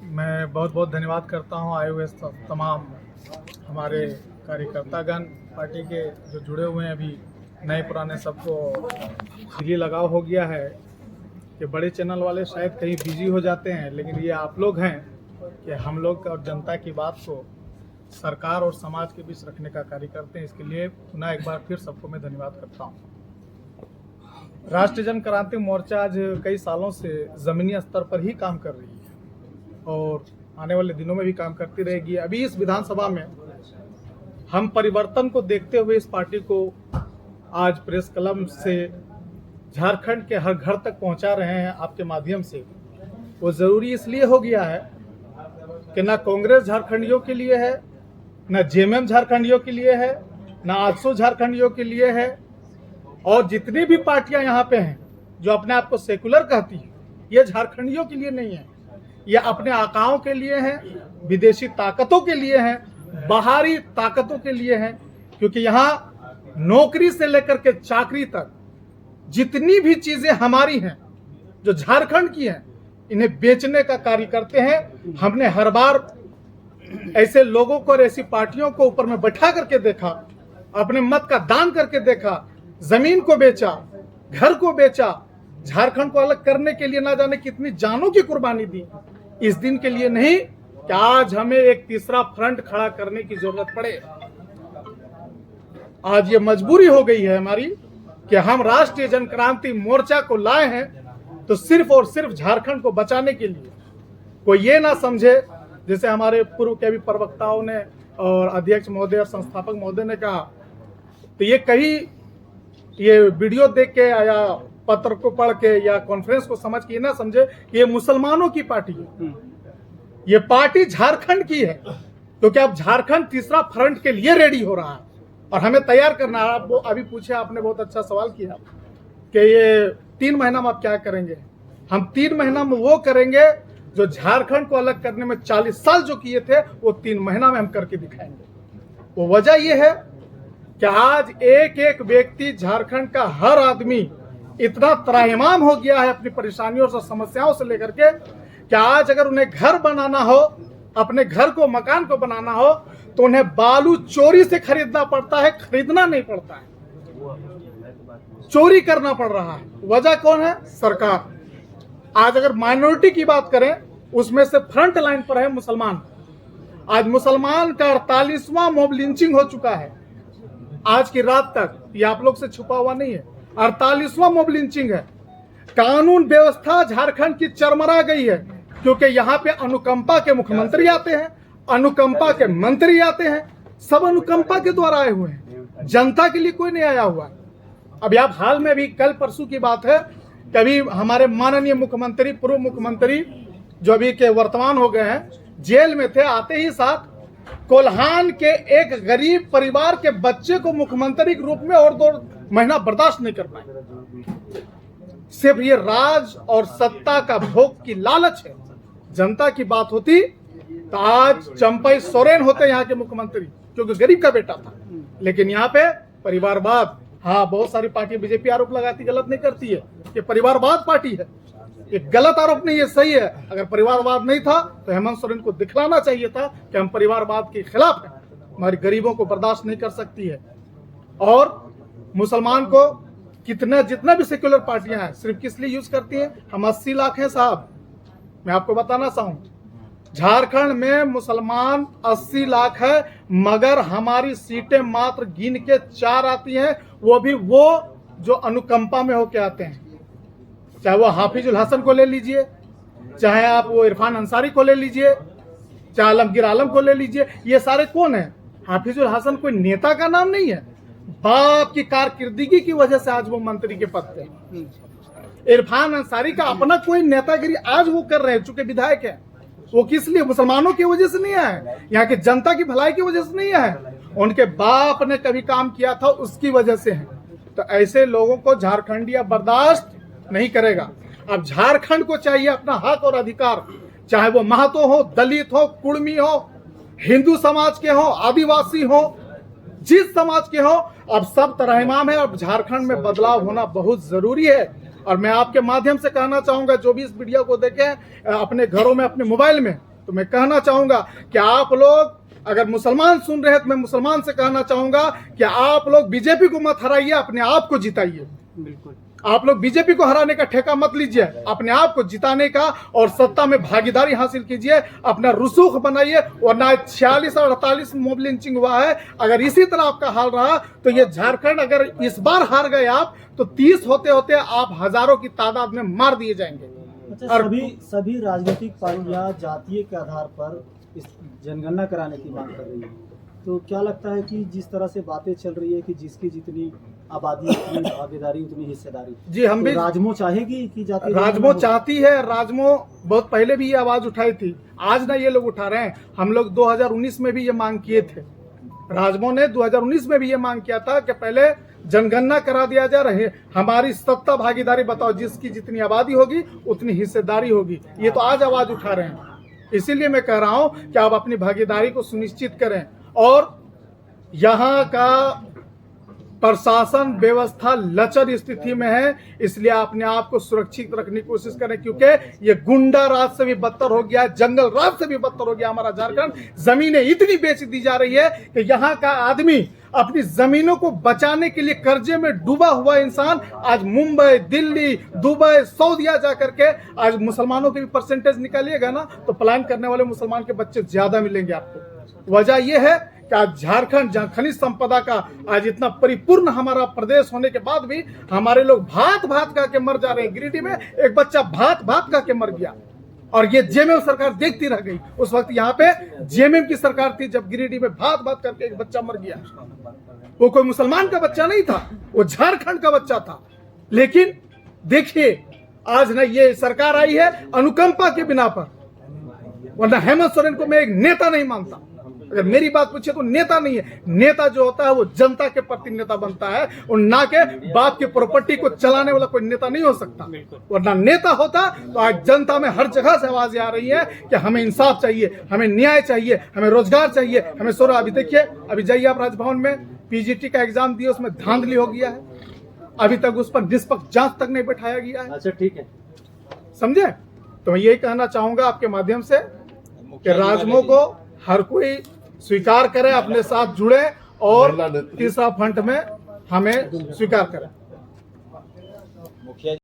मैं बहुत बहुत धन्यवाद करता हूं आए हुए तमाम हमारे कार्यकर्तागण, पार्टी के जो जुड़े हुए हैं। अभी नए पुराने सबको दिली लगाव हो गया है कि बड़े चैनल वाले शायद कहीं बिजी हो जाते हैं, लेकिन ये आप लोग हैं कि हम लोग और जनता की बात को सरकार और समाज के बीच रखने का कार्य करते हैं। इसके लिए पुनः एक बार फिर सबको मैं धन्यवाद करता हूँ। राष्ट्रीय जन क्रांति मोर्चा आज कई सालों से ज़मीनी स्तर पर ही काम कर रही है और आने वाले दिनों में भी काम करती रहेगी। अभी इस विधानसभा में हम परिवर्तन को देखते हुए इस पार्टी को आज प्रेस क्लब से झारखंड के हर घर तक पहुंचा रहे हैं आपके माध्यम से। वो ज़रूरी इसलिए हो गया है कि ना कांग्रेस झारखंडियों के लिए है, ना जेएमएम झारखंडियों के लिए है, ना आजसू झारखंडियों के लिए है, और जितनी भी पार्टियां यहाँ पे हैं जो अपने आप को सेकुलर कहती हैं, ये झारखंडियों के लिए नहीं है। ये अपने आकाओं के लिए हैं, विदेशी ताकतों के लिए हैं, बाहरी ताकतों के लिए हैं। क्योंकि यहाँ नौकरी से लेकर के चाकरी तक जितनी भी चीजें हमारी हैं, जो झारखंड की हैं, इन्हें बेचने का कार्य करते हैं। हमने हर बार ऐसे लोगों को और ऐसी पार्टियों को ऊपर में बैठा करके देखा, अपने मत का दान करके देखा, जमीन को बेचा, घर को बेचा, झारखंड को अलग करने के लिए ना जाने कितनी जानों की कुर्बानी दी। इस दिन के लिए नहीं कि आज हमें एक तीसरा फ्रंट खड़ा करने की जरूरत पड़े। आज ये मजबूरी हो गई है हमारी कि हम राष्ट्रीय जन क्रांति मोर्चा को लाए हैं तो सिर्फ और सिर्फ झारखंड को बचाने के लिए। कोई ये ना समझे, जैसे हमारे पूर्व के भी प्रवक्ताओं ने और अध्यक्ष महोदय और संस्थापक महोदय ने कहा, तो ये कहीं ये वीडियो देख के या पत्र को पढ़ के या कॉन्फ्रेंस को समझ के ना समझे कि ये मुसलमानों की पार्टी है। ये पार्टी झारखंड की है, क्योंकि अब झारखंड तीसरा फ्रंट के लिए रेडी हो रहा है और हमें तैयार करना है। आप अभी पूछे, आपने बहुत अच्छा सवाल किया कि ये 3 महीना में आप क्या करेंगे। हम 3 महीना में वो करेंगे जो झारखंड को अलग करने में 40 साल जो किए थे, वो 3 महीना में हम करके दिखाएंगे। वो वजह ये है कि आज एक एक व्यक्ति, झारखंड का हर आदमी इतना त्राहिमाम हो गया है अपनी परेशानियों और समस्याओं से लेकर के कि आज अगर उन्हें घर बनाना हो, अपने घर को, मकान को बनाना हो, तो उन्हें बालू चोरी से खरीदना पड़ता है, खरीदना नहीं पड़ता है, चोरी करना पड़ रहा है। वजह कौन है? सरकार। आज अगर माइनॉरिटी की बात करें, उसमें से फ्रंट लाइन पर है मुसलमान। आज मुसलमान का 48वां मॉब लिंचिंग हो चुका है आज की रात तक। ये आप लोग से छुपा हुआ नहीं है, 48वां मॉब लिंचिंग है। कानून व्यवस्था झारखंड की चरमरा गई है, क्योंकि यहाँ पे अनुकंपा के मुख्यमंत्री आते हैं, अनुकंपा के मंत्री आते हैं, सब अनुकंपा के द्वारा आए हुए हैं, जनता के लिए कोई नहीं आया हुआ है। अभी आप हाल में भी कल परसों की बात है, कभी हमारे माननीय मुख्यमंत्री, पूर्व मुख्यमंत्री जो अभी के वर्तमान हो गए हैं, जेल में थे। आते ही साथ कोल्हान के एक गरीब परिवार के बच्चे को मुख्यमंत्री के रूप में और 2 महीना बर्दाश्त नहीं कर पाए। सिर्फ ये राज और सत्ता का भोग की लालच है। जनता की बात होती तो आज चंपई सोरेन होते यहाँ के मुख्यमंत्री, क्योंकि गरीब का बेटा था। लेकिन यहाँ पे परिवारवाद, हाँ, बहुत सारी पार्टी बीजेपी आरोप लगाती, गलत नहीं करती है, ये परिवारवाद पार्टी है। ये गलत आरोप नहीं है, सही है। अगर परिवारवाद नहीं था तो हेमंत सोरेन को दिखलाना चाहिए था कि हम परिवारवाद के खिलाफ हैं, हमारे गरीबों को बर्दाश्त नहीं कर सकती है। और मुसलमान को जितना भी सेक्युलर पार्टियां हैं, सिर्फ किस लिए यूज करती हैं? हम 80 लाख हैं साहब। मैं आपको बताना चाहूँ, झारखंड में मुसलमान 80 लाख है, मगर हमारी सीटें मात्र गिन के 4 आती हैं, वो भी वो जो अनुकंपा में होके आते हैं। चाहे वो हाफिजुल हसन को ले लीजिए, चाहे आप वो इरफान अंसारी को ले लीजिए, चाहे आलमगीर आलम को ले लीजिए। ये सारे कौन है? हाफिजुल हसन कोई नेता का नाम नहीं है, बाप की कारकिर्दगी की वजह से आज वो मंत्री के पद पे। इरफान अंसारी का अपना कोई नेतागिरी आज वो कर रहे हैं, चूंकि विधायक है। वो किस लिए? मुसलमानों की वजह से नहीं आए, यहाँ की जनता की भलाई की वजह से नहीं आए, उनके बाप ने कभी काम किया था उसकी वजह से है। तो ऐसे लोगों को झारखंडिया बर्दाश्त नहीं करेगा। अब झारखंड को चाहिए अपना हक और अधिकार, चाहे वो महतो हो, दलित हो, कुर्मी हो, हिंदू समाज के हो, आदिवासी हो, जिस समाज के हो, अब सब त्राहिमाम है। अब झारखंड में बदलाव होना बहुत जरूरी है। और मैं आपके माध्यम से कहना चाहूंगा, जो भी इस वीडियो को देखें अपने घरों में, अपने मोबाइल में, तो मैं कहना चाहूंगा कि आप लोग अगर मुसलमान सुन रहे हैं तो मैं मुसलमान से कहना चाहूंगा कि आप लोग बीजेपी को मत हराइए, अपने आप को जिताइए। बिल्कुल, आप लोग बीजेपी को हराने का ठेका मत लीजिए, अपने आप को जिताने का और सत्ता में भागीदारी हासिल कीजिए, अपना रुसूख बनाइए। वरना 46 और 48 मॉब लिंचिंग हुआ है, अगर इसी तरह आपका हाल रहा तो ये झारखंड अगर इस बार हार गए आप तो 30 होते होते आप हजारों की तादाद में मार दिए जाएंगे। अच्छा, सभी राजनीतिक पार्टियां जातीय के आधार पर इस जनगणना कराने की मांग कर रही है, तो क्या लगता है कि जिस तरह से बातें चल रही है कि जिसकी जितनी आबादी उतनी भागीदारी उतनी हिस्सेदारी, जी हम भी राजमो चाहेगी कि जातीय राजमो चाहती है। राजमो बहुत पहले भी ये आवाज उठाई थी, आज ना ये लोग उठा रहे हैं। हम लोग 2019 में भी ये मांग किए थे, राजमो ने 2019 में भी ये मांग किया था कि पहले जनगणना करा दिया जा रहे, हमारी सत्ता भागीदारी बताओ, जिसकी जितनी आबादी होगी उतनी हिस्सेदारी होगी। ये तो आज आवाज उठा रहे हैं, इसीलिए मैं कह रहा हूं कि आप अपनी भागीदारी को सुनिश्चित करें। और यहाँ का प्रशासन व्यवस्था लचर स्थिति में है, इसलिए अपने आप को सुरक्षित रखने की कोशिश करें, क्योंकि ये गुंडा राज से भी बदतर हो गया है, जंगल राज से भी बदतर हो गया हमारा झारखंड। जमीनें इतनी बेच दी जा रही है कि यहाँ का आदमी अपनी जमीनों को बचाने के लिए कर्जे में डूबा हुआ इंसान आज मुंबई, दिल्ली, दुबई, सऊदीया जा करके आज मुसलमानों के भी परसेंटेज निकालिएगा ना तो पलायन करने वाले मुसलमान के बच्चे ज्यादा मिलेंगे आपको। वजह यह है कि आज झारखंड जहाँ खनिज संपदा का आज इतना परिपूर्ण हमारा प्रदेश होने के बाद भी हमारे लोग भात भात खा के मर जा रहे हैं। गिरिडीह में एक बच्चा भात भात खा के मर गया और ये जेएमएम सरकार देखती रह गई। उस वक्त यहाँ पे जेएमएम की सरकार थी जब गिरिडीह में भात भात करके एक बच्चा मर गया। वो कोई मुसलमान का बच्चा नहीं था, वो झारखंड का बच्चा था। लेकिन देखिए आज ना ये सरकार आई है अनुकंपा के बिना पर, वरना हेमंत सोरेन को मैं एक नेता नहीं मानता। अगर मेरी बात पूछे तो नेता नहीं है, नेता जो होता है वो जनता के प्रति नेता बनता है और ना के बाप की प्रॉपर्टी को चलाने वाला कोई नेता नहीं हो सकता। वरना नेता होता तो आज जनता में हर जगह से आवाजें आ रही है कि हमें इंसाफ चाहिए, हमें न्याय चाहिए, हमें रोजगार चाहिए, हमें सोरा। अभी देखिए, अभी जाइए आप राजभवन में, पीजीटी का एग्जाम दिए, उसमें धांधली हो गया है, अभी तक उस पर निष्पक्ष जांच तक नहीं बैठाया गया है। अच्छा ठीक है, समझे। तो मैं यही कहना चाहूंगा आपके माध्यम से कि राजमो को हर कोई स्वीकार करे, अपने साथ जुड़े और तीसरा फ्रंट में हमें स्वीकार करें।